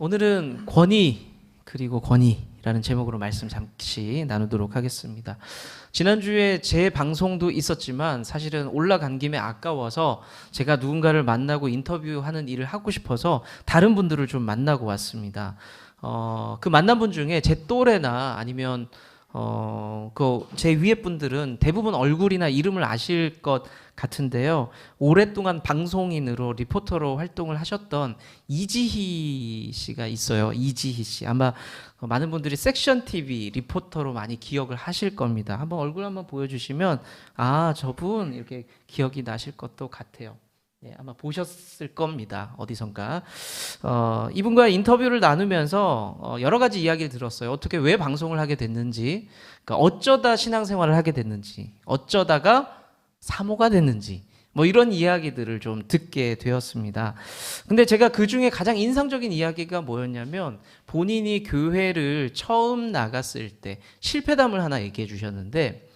오늘은 권위 그리고 권위라는 제목으로 말씀 잠시 나누도록 하겠습니다. 지난주에 제 방송도 있었지만 사실은 올라간 김에 아까워서 제가 누군가를 만나고 인터뷰하는 일을 하고 싶어서 다른 분들을 좀 만나고 왔습니다. 그 만난 분 중에 제 또래나 아니면 제 위에 분들은 대부분 얼굴이나 이름을 아실 것 같은데요. 오랫동안 방송인으로 리포터로 활동을 하셨던 이지희 씨가 있어요. 이지희 씨. 아마 많은 분들이 섹션 TV 리포터로 많이 기억을 하실 겁니다. 얼굴 한번 보여주시면 저분 이렇게 기억이 나실 것도 같아요. 네, 아마 보셨을 겁니다. 어디선가. 이분과 인터뷰를 나누면서 여러 가지 이야기를 들었어요. 어떻게 왜 방송을 하게 됐는지, 그러니까 어쩌다 신앙생활을 하게 됐는지, 어쩌다가 사모가 됐는지, 이런 이야기들을 좀 듣게 되었습니다. 근데 제가 그 중에 가장 인상적인 이야기가 뭐였냐면 본인이 교회를 처음 나갔을 때 실패담을 하나 얘기해 주셨는데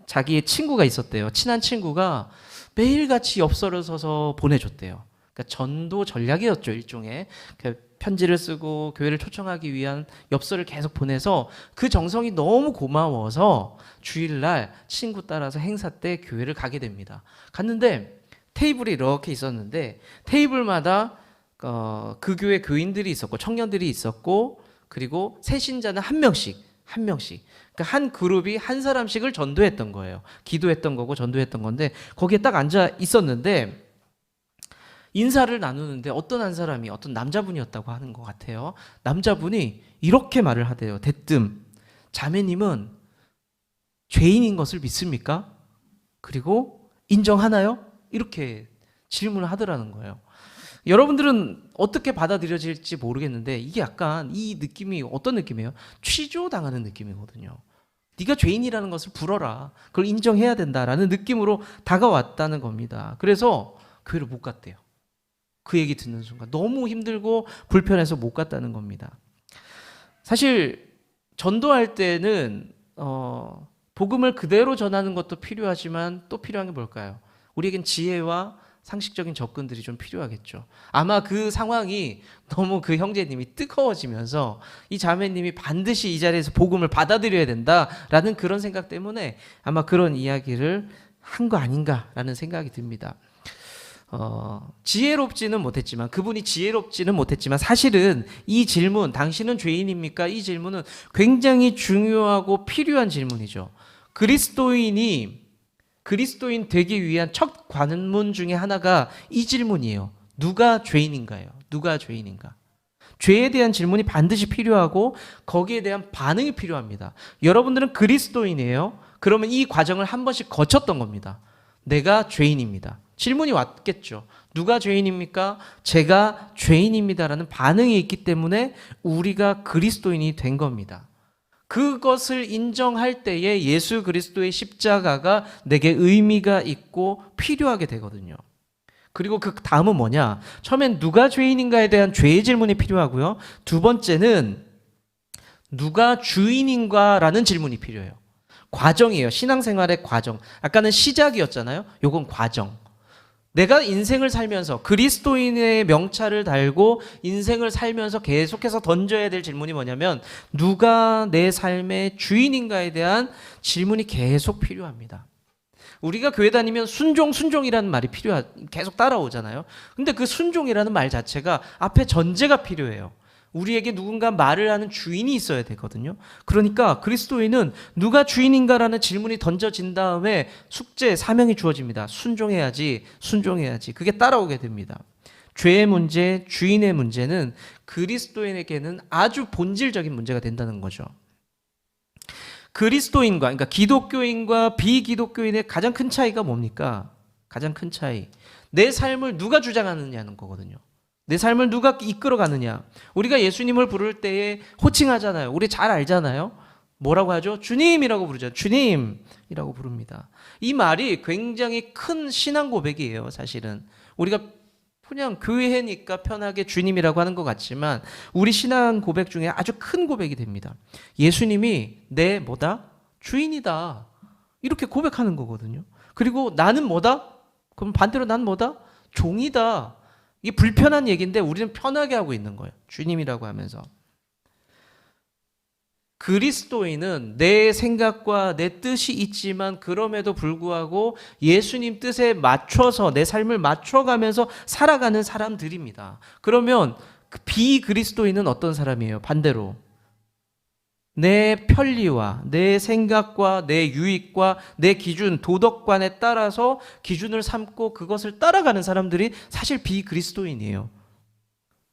자기의 친구가 있었대요. 친한 친구가 매일같이 엽서를 써서 보내줬대요. 그러니까 전도 전략이었죠, 일종의. 편지를 쓰고 교회를 초청하기 위한 엽서를 계속 보내서 그 정성이 너무 고마워서 주일날 친구 따라서 행사 때 교회를 가게 됩니다. 갔는데 테이블이 이렇게 있었는데 테이블마다 그 교회 교인들이 있었고 청년들이 있었고 그리고 새신자는 한 명씩 그러니까 한 그룹이 한 사람씩을 전도했던 거예요. 기도했던 거고 전도했던 건데 거기에 딱 앉아 있었는데 인사를 나누는데 어떤 남자분이었다고 하는 것 같아요. 남자분이 이렇게 말을 하대요. 대뜸 자매님은 죄인인 것을 믿습니까? 그리고 인정하나요? 이렇게 질문을 하더라는 거예요. 여러분들은 어떻게 받아들여질지 모르겠는데 이게 약간 이 느낌이 어떤 느낌이에요? 취조당하는 느낌이거든요. 네가 죄인이라는 것을 불어라. 그걸 인정해야 된다라는 느낌으로 다가왔다는 겁니다. 그래서 교회를 못 갔대요. 그 얘기 듣는 순간 너무 힘들고 불편해서 못 갔다는 겁니다. 사실 전도할 때는 복음을 그대로 전하는 것도 필요하지만 또 필요한 게 뭘까요? 우리에겐 지혜와 상식적인 접근들이 좀 필요하겠죠. 아마 그 상황이 너무 그 형제님이 뜨거워지면서 이 자매님이 반드시 이 자리에서 복음을 받아들여야 된다라는 그런 생각 때문에 아마 그런 이야기를 한 거 아닌가라는 생각이 듭니다. 그분이 지혜롭지는 못했지만 사실은 이 질문, 당신은 죄인입니까? 이 질문은 굉장히 중요하고 필요한 질문이죠. 그리스도인 되기 위한 첫 관문 중에 하나가 이 질문이에요. 누가 죄인인가요? 누가 죄인인가? 죄에 대한 질문이 반드시 필요하고 거기에 대한 반응이 필요합니다. 여러분들은 그리스도인이에요. 그러면 이 과정을 한 번씩 거쳤던 겁니다. 내가 죄인입니다. 질문이 왔겠죠. 누가 죄인입니까? 제가 죄인입니다라는 반응이 있기 때문에 우리가 그리스도인이 된 겁니다. 그것을 인정할 때에 예수 그리스도의 십자가가 내게 의미가 있고 필요하게 되거든요. 그리고 그 다음은 뭐냐? 처음엔 누가 죄인인가에 대한 죄의 질문이 필요하고요. 두 번째는 누가 주인인가라는 질문이 필요해요. 과정이에요. 신앙생활의 과정. 아까는 시작이었잖아요. 요건 과정. 내가 인생을 살면서 그리스도인의 명찰을 달고 인생을 살면서 계속해서 던져야 될 질문이 뭐냐면 누가 내 삶의 주인인가에 대한 질문이 계속 필요합니다. 우리가 교회 다니면 순종이라는 말이 계속 따라오잖아요. 근데 그 순종이라는 말 자체가 앞에 전제가 필요해요. 우리에게 누군가 말을 하는 주인이 있어야 되거든요. 그러니까 그리스도인은 누가 주인인가라는 질문이 던져진 다음에 숙제, 사명이 주어집니다. 순종해야지. 그게 따라오게 됩니다. 죄의 문제, 주인의 문제는 그리스도인에게는 아주 본질적인 문제가 된다는 거죠. 그러니까 기독교인과 비기독교인의 가장 큰 차이가 뭡니까? 가장 큰 차이. 내 삶을 누가 주장하느냐는 거거든요. 내 삶을 누가 이끌어가느냐. 우리가 예수님을 부를 때에 호칭하잖아요. 우리 잘 알잖아요. 뭐라고 하죠? 주님이라고 부르죠. 주님이라고 부릅니다. 이 말이 굉장히 큰 신앙 고백이에요. 사실은 우리가 그냥 교회니까 편하게 주님이라고 하는 것 같지만 우리 신앙 고백 중에 아주 큰 고백이 됩니다. 예수님이 내 주인이다. 이렇게 고백하는 거거든요. 그리고 나는 그럼 반대로 난 종이다. 이게 불편한 얘기인데 우리는 편하게 하고 있는 거예요. 주님이라고 하면서. 그리스도인은 내 생각과 내 뜻이 있지만 그럼에도 불구하고 예수님 뜻에 맞춰서 내 삶을 맞춰가면서 살아가는 사람들입니다. 그러면 비그리스도인은 어떤 사람이에요? 반대로 내 편리와 내 생각과 내 유익과 내 기준, 도덕관에 따라서 기준을 삼고 그것을 따라가는 사람들이 사실 비그리스도인이에요.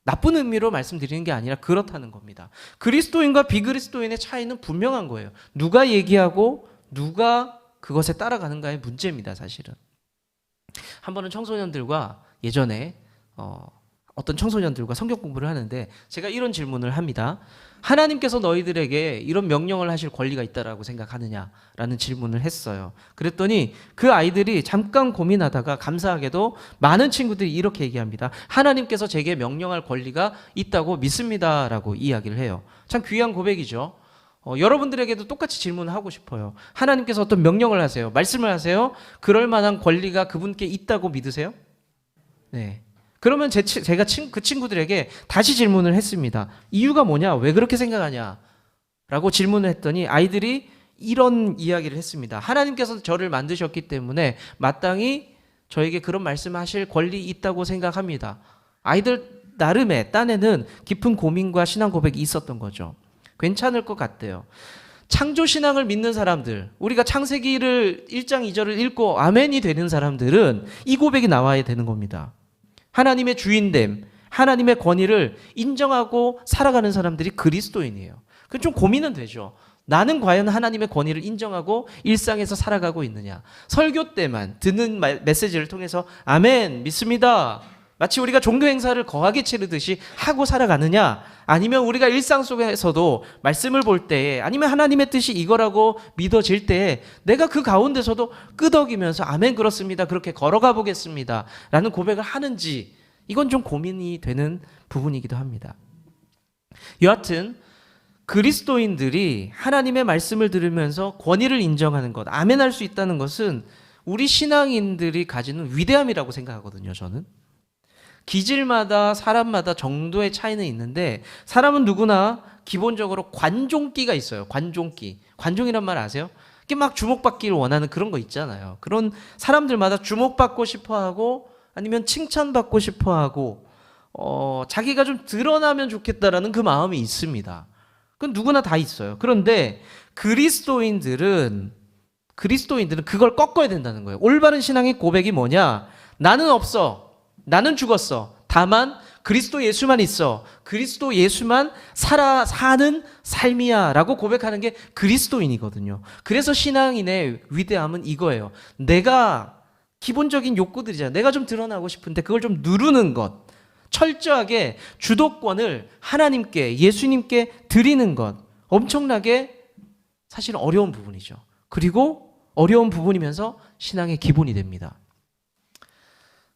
나쁜 의미로 말씀드리는 게 아니라 그렇다는 겁니다. 그리스도인과 비그리스도인의 차이는 분명한 거예요. 누가 얘기하고 누가 그것에 따라가는가의 문제입니다, 사실은. 한 번은 청소년들과 예전에 어떤 청소년들과 성경 공부를 하는데 제가 이런 질문을 합니다. 하나님께서 너희들에게 이런 명령을 하실 권리가 있다라고 생각하느냐라는 질문을 했어요. 그랬더니 그 아이들이 잠깐 고민하다가 감사하게도 많은 친구들이 이렇게 얘기합니다. 하나님께서 제게 명령할 권리가 있다고 믿습니다라고 이야기를 해요. 참 귀한 고백이죠. 여러분들에게도 똑같이 질문을 하고 싶어요. 하나님께서 어떤 명령을 하세요. 말씀을 하세요. 그럴 만한 권리가 그분께 있다고 믿으세요? 네. 그러면 제가 그 친구들에게 다시 질문을 했습니다. 이유가 뭐냐? 왜 그렇게 생각하냐? 라고 질문을 했더니 아이들이 이런 이야기를 했습니다. 하나님께서 저를 만드셨기 때문에 마땅히 저에게 그런 말씀하실 권리 있다고 생각합니다. 아이들 나름의 딴에는 깊은 고민과 신앙 고백이 있었던 거죠. 괜찮을 것 같대요. 창조신앙을 믿는 사람들, 우리가 창세기를 1장 2절을 읽고 아멘이 되는 사람들은 이 고백이 나와야 되는 겁니다. 하나님의 주인됨, 하나님의 권위를 인정하고 살아가는 사람들이 그리스도인이에요. 그건 좀 고민은 되죠. 나는 과연 하나님의 권위를 인정하고 일상에서 살아가고 있느냐. 설교 때만 듣는 메시지를 통해서 아멘, 믿습니다. 마치 우리가 종교 행사를 거하게 치르듯이 하고 살아가느냐. 아니면 우리가 일상 속에서도 말씀을 볼 때에 아니면 하나님의 뜻이 이거라고 믿어질 때에 내가 그 가운데서도 끄덕이면서 아멘 그렇습니다. 그렇게 걸어가 보겠습니다. 라는 고백을 하는지 이건 좀 고민이 되는 부분이기도 합니다. 여하튼 그리스도인들이 하나님의 말씀을 들으면서 권위를 인정하는 것, 아멘할 수 있다는 것은 우리 신앙인들이 가지는 위대함이라고 생각하거든요, 저는. 기질마다 사람마다 정도의 차이는 있는데 사람은 누구나 기본적으로 관종기가 있어요. 관종기. 관종이란 말 아세요? 이게 막 주목받기를 원하는 그런 거 있잖아요. 그런 사람들마다 주목받고 싶어하고 아니면 칭찬받고 싶어하고 자기가 좀 드러나면 좋겠다라는 그 마음이 있습니다. 그건 누구나 다 있어요. 그런데 그리스도인들은 그걸 꺾어야 된다는 거예요. 올바른 신앙의 고백이 뭐냐? 나는 없어. 나는 죽었어. 다만 그리스도 예수만 있어. 그리스도 예수만 사는 삶이야 라고 고백하는 게 그리스도인이거든요. 그래서 신앙인의 위대함은 이거예요. 내가 기본적인 욕구들이잖아요. 내가 좀 드러나고 싶은데 그걸 좀 누르는 것. 철저하게 주도권을 하나님께, 예수님께 드리는 것. 엄청나게 사실은 어려운 부분이죠. 그리고 어려운 부분이면서 신앙의 기본이 됩니다.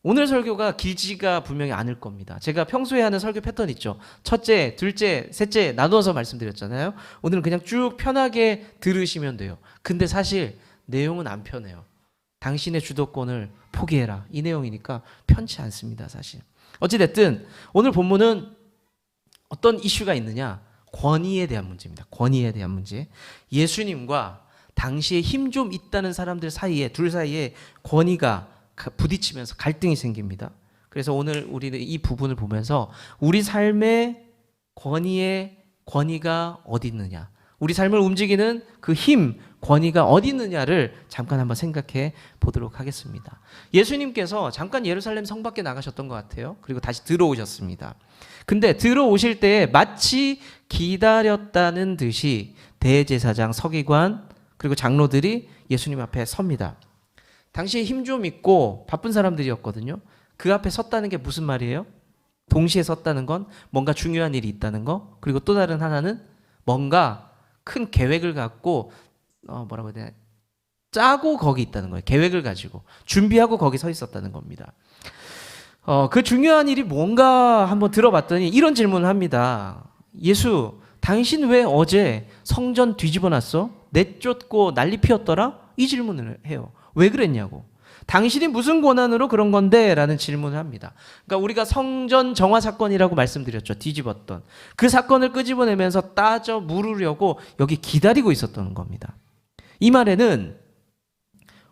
오늘 설교가 길지가 분명히 않을 겁니다. 제가 평소에 하는 설교 패턴 있죠. 첫째, 둘째, 셋째 나눠서 말씀드렸잖아요. 오늘은 그냥 쭉 편하게 들으시면 돼요. 근데 사실 내용은 안 편해요. 당신의 주도권을 포기해라. 이 내용이니까 편치 않습니다, 사실. 어찌됐든 오늘 본문은 어떤 이슈가 있느냐? 권위에 대한 문제입니다. 권위에 대한 문제. 예수님과 당시에 힘 좀 있다는 사람들 사이에, 둘 사이에 권위가 부딪히면서 갈등이 생깁니다. 그래서 오늘 우리는 이 부분을 보면서 우리 삶의 권위가 어디 있느냐, 우리 삶을 움직이는 그 힘, 권위가 어디 있느냐를 잠깐 한번 생각해 보도록 하겠습니다. 예수님께서 잠깐 예루살렘 성 밖에 나가셨던 것 같아요. 그리고 다시 들어오셨습니다. 근데 들어오실 때 마치 기다렸다는 듯이 대제사장, 서기관 그리고 장로들이 예수님 앞에 섭니다. 당시에 힘 좀 있고 바쁜 사람들이었거든요. 그 앞에 섰다는 게 무슨 말이에요? 동시에 섰다는 건 뭔가 중요한 일이 있다는 거. 그리고 또 다른 하나는 뭔가 큰 계획을 갖고 뭐라고 해야 되나, 짜고 거기 있다는 거예요. 계획을 가지고 준비하고 거기 서 있었다는 겁니다. 그 중요한 일이 뭔가 한번 들어봤더니 이런 질문을 합니다. 예수, 당신 왜 어제 성전 뒤집어 놨어? 내쫓고 난리 피웠더라? 이 질문을 해요. 왜 그랬냐고. 당신이 무슨 권한으로 그런 건데? 라는 질문을 합니다. 그러니까 우리가 성전 정화 사건이라고 말씀드렸죠. 뒤집었던. 그 사건을 끄집어내면서 따져 물으려고 여기 기다리고 있었던 겁니다. 이 말에는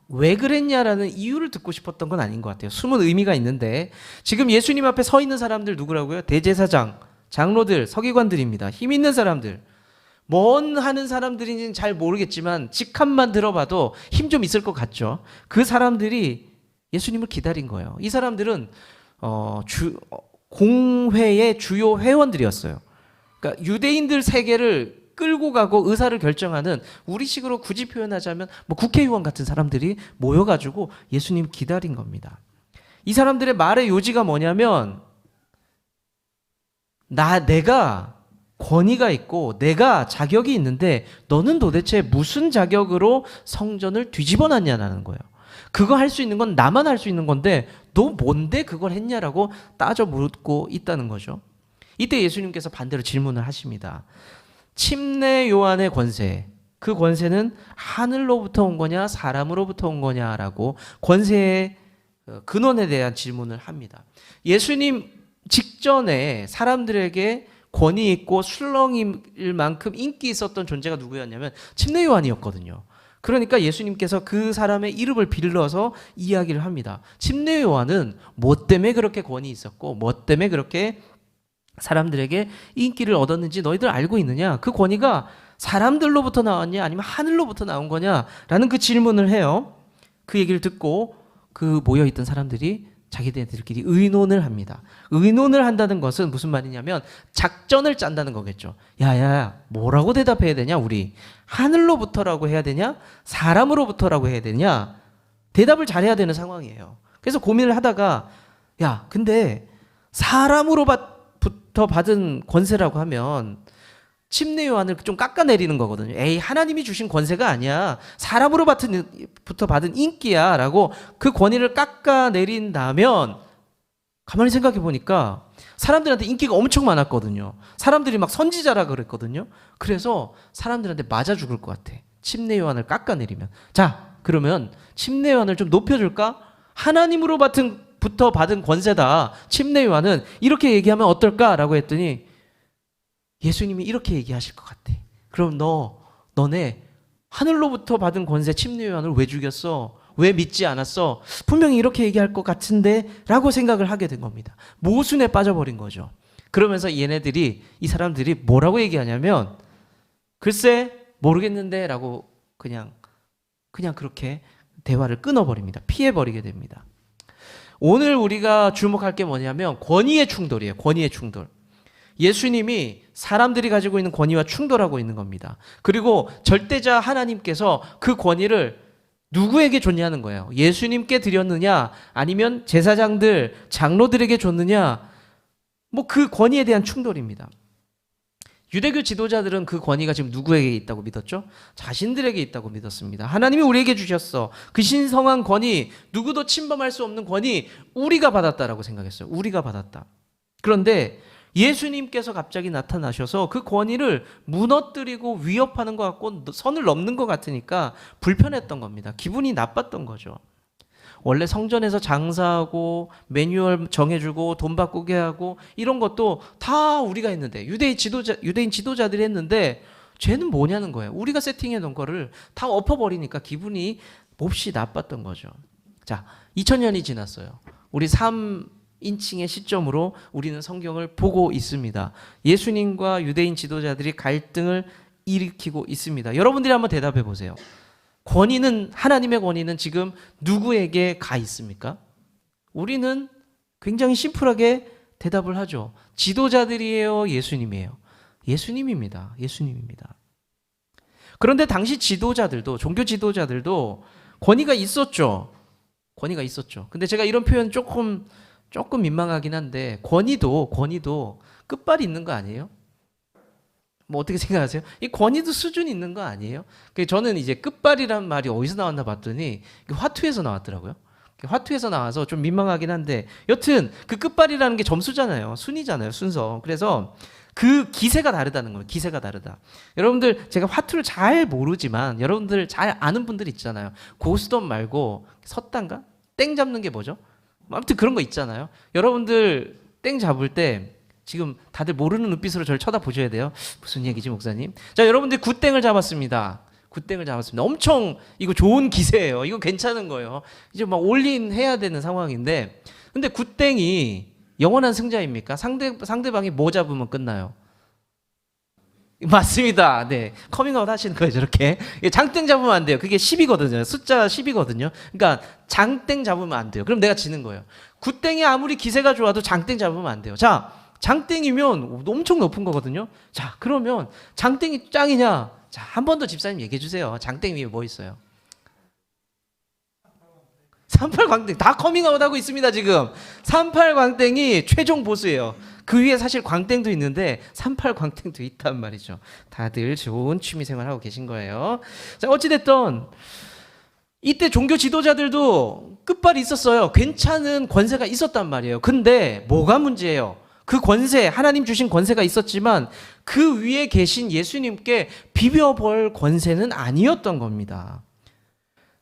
왜 그랬냐라는 이유를 듣고 싶었던 건 아닌 것 같아요. 숨은 의미가 있는데 지금 예수님 앞에 서 있는 사람들 누구라고요? 대제사장, 장로들, 서기관들입니다. 힘 있는 사람들. 뭔 하는 사람들인지는 잘 모르겠지만 직함만 들어봐도 힘 좀 있을 것 같죠. 그 사람들이 예수님을 기다린 거예요. 이 사람들은 공회의 주요 회원들이었어요. 그러니까 유대인들 세계를 끌고 가고 의사를 결정하는, 우리식으로 굳이 표현하자면 뭐 국회의원 같은 사람들이 모여가지고 예수님 기다린 겁니다. 이 사람들의 말의 요지가 뭐냐면 내가 권위가 있고 내가 자격이 있는데 너는 도대체 무슨 자격으로 성전을 뒤집어 놨냐는 거예요. 그거 할 수 있는 건 나만 할 수 있는 건데 너 뭔데 그걸 했냐라고 따져 묻고 있다는 거죠. 이때 예수님께서 반대로 질문을 하십니다. 침례 요한의 권세, 그 권세는 하늘로부터 온 거냐 사람으로부터 온 거냐라고 권세의 근원에 대한 질문을 합니다. 예수님 직전에 사람들에게 권위 있고 술렁일 만큼 인기 있었던 존재가 누구였냐면 침례 요한이었거든요. 그러니까 예수님께서 그 사람의 이름을 빌려서 이야기를 합니다. 침례 요한은 뭐 때문에 그렇게 권위 있었고 뭐 때문에 그렇게 사람들에게 인기를 얻었는지 너희들 알고 있느냐? 그 권위가 사람들로부터 나왔냐 아니면 하늘로부터 나온 거냐라는 그 질문을 해요. 그 얘기를 듣고 그 모여있던 사람들이 자기들끼리 의논을 합니다. 의논을 한다는 것은 무슨 말이냐면 작전을 짠다는 거겠죠. 야야, 뭐라고 대답해야 되냐 우리? 하늘로부터라고 해야 되냐? 사람으로부터라고 해야 되냐? 대답을 잘해야 되는 상황이에요. 그래서 고민을 하다가 야, 근데 사람으로부터 받은 권세라고 하면 침례 요한을 좀 깎아내리는 거거든요. 에이, 하나님이 주신 권세가 아니야. 사람으로부터 받은 인기야 라고 그 권위를 깎아내린다면 가만히 생각해 보니까 사람들한테 인기가 엄청 많았거든요. 사람들이 막 선지자라 그랬거든요. 그래서 사람들한테 맞아 죽을 것 같아. 침례 요한을 깎아내리면. 자, 그러면 침례 요한을 좀 높여줄까? 하나님으로부터 받은 권세다. 침례 요한은 이렇게 얘기하면 어떨까라고 했더니 예수님이 이렇게 얘기하실 것 같아. 그럼 너네 하늘로부터 받은 권세 침례 요한을 왜 죽였어? 왜 믿지 않았어? 분명히 이렇게 얘기할 것 같은데 라고 생각을 하게 된 겁니다. 모순에 빠져버린 거죠. 그러면서 이 사람들이 뭐라고 얘기하냐면 글쎄 모르겠는데 라고 그냥 그렇게 대화를 끊어버립니다. 피해버리게 됩니다. 오늘 우리가 주목할 게 뭐냐면 권위의 충돌이에요. 권위의 충돌. 예수님이 사람들이 가지고 있는 권위와 충돌하고 있는 겁니다. 그리고 절대자 하나님께서 그 권위를 누구에게 줬냐는 거예요. 예수님께 드렸느냐 아니면 제사장들, 장로들에게 줬느냐, 뭐 그 권위에 대한 충돌입니다. 유대교 지도자들은 그 권위가 지금 누구에게 있다고 믿었죠? 자신들에게 있다고 믿었습니다. 하나님이 우리에게 주셨어. 그 신성한 권위, 누구도 침범할 수 없는 권위 우리가 받았다라고 생각했어요. 우리가 받았다. 그런데 예수님께서 갑자기 나타나셔서 그 권위를 무너뜨리고 위협하는 것 같고 선을 넘는 것 같으니까 불편했던 겁니다. 기분이 나빴던 거죠. 원래 성전에서 장사하고 매뉴얼 정해주고 돈 바꾸게 하고 이런 것도 다 우리가 했는데 유대인 지도자들이 했는데 쟤는 뭐냐는 거예요. 우리가 세팅해 놓은 거를 다 엎어버리니까 기분이 몹시 나빴던 거죠. 자, 2000년이 지났어요. 우리 3인칭의 시점으로 우리는 성경을 보고 있습니다. 예수님과 유대인 지도자들이 갈등을 일으키고 있습니다. 여러분들이 한번 대답해 보세요. 하나님의 권위는 지금 누구에게 가 있습니까? 우리는 굉장히 심플하게 대답을 하죠. 지도자들이에요? 예수님이에요? 예수님입니다. 예수님입니다. 그런데 당시 지도자들도, 종교 지도자들도 권위가 있었죠. 권위가 있었죠. 근데 제가 이런 표현 조금 민망하긴 한데 권위도 끝발이 있는 거 아니에요? 뭐 어떻게 생각하세요? 이 권위도 수준이 있는 거 아니에요? 저는 이제 끝발이란 말이 어디서 나왔나 봤더니 화투에서 나왔더라고요. 화투에서 나와서 좀 민망하긴 한데 여튼 그 끝발이라는 게 점수잖아요. 순위잖아요. 순서. 그래서 그 기세가 다르다는 거예요. 기세가 다르다. 여러분들 제가 화투를 잘 모르지만 여러분들 잘 아는 분들 있잖아요. 고스톱 말고 섰단가? 땡 잡는 게 뭐죠? 아무튼 그런 거 있잖아요. 여러분들 땡 잡을 때 지금 다들 모르는 눈빛으로 저를 쳐다보셔야 돼요. 무슨 얘기지 목사님? 자, 여러분들 굿땡을 잡았습니다. 굿땡을 잡았습니다. 엄청 이거 좋은 기세예요. 이거 괜찮은 거예요. 이제 막 올린 해야 되는 상황인데, 근데 굿땡이 영원한 승자입니까? 상대방이 뭐 잡으면 끝나요? 맞습니다. 네. 커밍아웃 하시는 거예요, 저렇게. 장땡 잡으면 안 돼요. 그게 10이거든요. 숫자 10이거든요. 그러니까 장땡 잡으면 안 돼요. 그럼 내가 지는 거예요. 굿땡이 아무리 기세가 좋아도 장땡 잡으면 안 돼요. 자, 장땡이면 엄청 높은 거거든요. 자, 그러면 장땡이 짱이냐? 자, 한 번 더 집사님 얘기해 주세요. 장땡 위에 뭐 있어요? 38광땡 다 커밍아웃 하고 있습니다 지금. 38광땡이 최종 보스예요. 그 위에 사실 광땡도 있는데 38광땡도 있단 말이죠. 다들 좋은 취미생활 하고 계신 거예요. 자, 어찌됐든 이때 종교 지도자들도 끝발이 있었어요. 괜찮은 권세가 있었단 말이에요. 근데 뭐가 문제예요? 그 권세, 하나님 주신 권세가 있었지만 그 위에 계신 예수님께 비벼볼 권세는 아니었던 겁니다.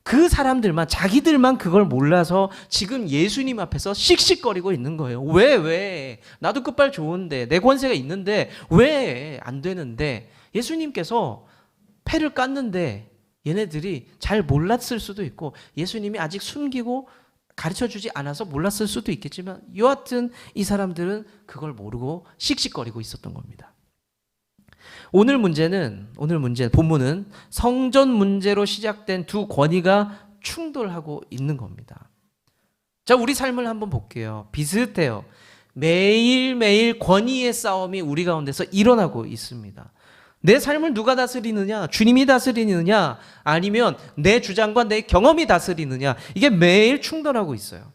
그 사람들만, 자기들만 그걸 몰라서 지금 예수님 앞에서 씩씩거리고 있는 거예요. 왜? 나도 끝발 좋은데, 내 권세가 있는데 왜 안 되는데? 예수님께서 패를 깠는데 얘네들이 잘 몰랐을 수도 있고 예수님이 아직 숨기고 가르쳐주지 않아서 몰랐을 수도 있겠지만 여하튼 이 사람들은 그걸 모르고 씩씩거리고 있었던 겁니다. 오늘 본문은 성전 문제로 시작된 두 권위가 충돌하고 있는 겁니다. 자, 우리 삶을 한번 볼게요. 비슷해요. 매일매일 권위의 싸움이 우리 가운데서 일어나고 있습니다. 내 삶을 누가 다스리느냐? 주님이 다스리느냐? 아니면 내 주장과 내 경험이 다스리느냐? 이게 매일 충돌하고 있어요.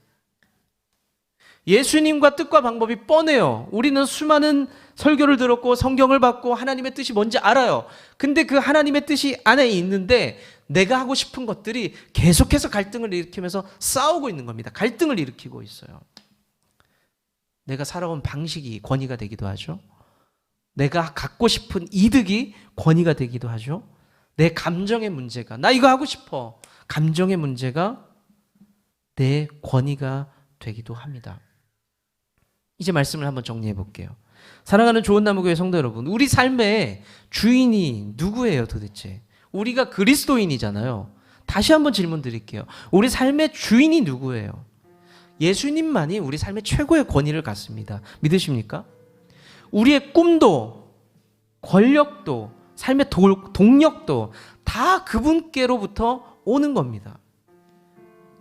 예수님과 뜻과 방법이 뻔해요. 우리는 수많은 설교를 들었고 성경을 받고 하나님의 뜻이 뭔지 알아요. 근데 그 하나님의 뜻이 안에 있는데 내가 하고 싶은 것들이 계속해서 갈등을 일으키면서 싸우고 있는 겁니다. 갈등을 일으키고 있어요. 내가 살아온 방식이 권위가 되기도 하죠. 내가 갖고 싶은 이득이 권위가 되기도 하죠. 내 감정의 문제가, 나 이거 하고 싶어. 감정의 문제가 내 권위가 되기도 합니다. 이제 말씀을 한번 정리해 볼게요. 사랑하는 좋은나무교회 성도 여러분, 우리 삶의 주인이 누구예요 도대체? 우리가 그리스도인이잖아요. 다시 한번 질문 드릴게요. 우리 삶의 주인이 누구예요? 예수님만이 우리 삶의 최고의 권위를 갖습니다. 믿으십니까? 우리의 꿈도 권력도 삶의 동력도 다 그분께로부터 오는 겁니다.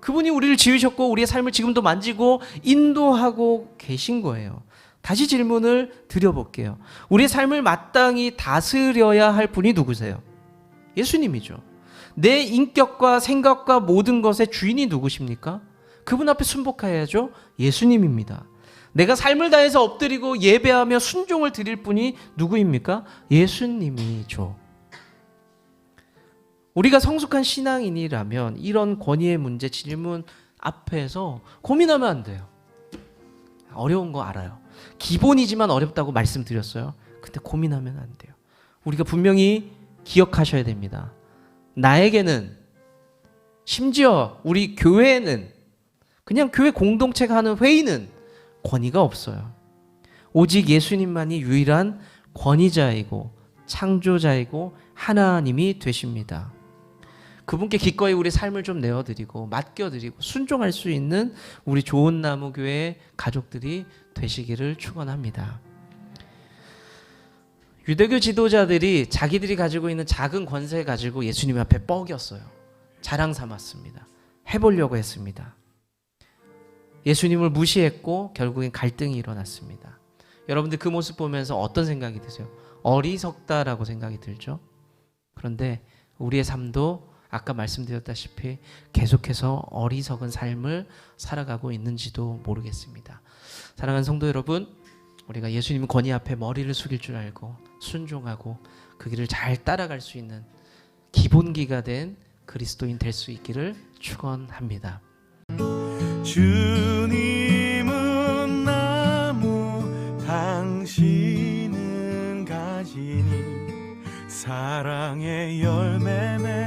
그분이 우리를 지으셨고 우리의 삶을 지금도 만지고 인도하고 계신 거예요. 다시 질문을 드려볼게요. 우리의 삶을 마땅히 다스려야 할 분이 누구세요? 예수님이죠. 내 인격과 생각과 모든 것의 주인이 누구십니까? 그분 앞에 순복해야죠. 예수님입니다. 내가 삶을 다해서 엎드리고 예배하며 순종을 드릴 분이 누구입니까? 예수님이죠. 우리가 성숙한 신앙인이라면 이런 권위의 문제 질문 앞에서 고민하면 안 돼요. 어려운 거 알아요. 기본이지만 어렵다고 말씀드렸어요. 근데 고민하면 안 돼요. 우리가 분명히 기억하셔야 됩니다. 나에게는, 심지어 우리 교회는, 그냥 교회 공동체가 하는 회의는 권위가 없어요. 오직 예수님만이 유일한 권위자이고 창조자이고 하나님이 되십니다. 그분께 기꺼이 우리 삶을 좀 내어드리고 맡겨드리고 순종할 수 있는 우리 좋은 나무 교회 가족들이 되시기를 축원합니다. 유대교 지도자들이 자기들이 가지고 있는 작은 권세 가지고 예수님 앞에 뻐겼어요. 자랑 삼았습니다. 해보려고 했습니다. 예수님을 무시했고 결국엔 갈등이 일어났습니다. 여러분들 그 모습 보면서 어떤 생각이 드세요? 어리석다라고 생각이 들죠? 그런데 우리의 삶도 아까 말씀드렸다시피 계속해서 어리석은 삶을 살아가고 있는지도 모르겠습니다. 사랑하는 성도 여러분, 우리가 예수님 권위 앞에 머리를 숙일 줄 알고 순종하고 그 길을 잘 따라갈 수 있는 기본기가 된 그리스도인 될 수 있기를 축원합니다. 주님은 나무, 당신은 가지니 사랑의 열매 맺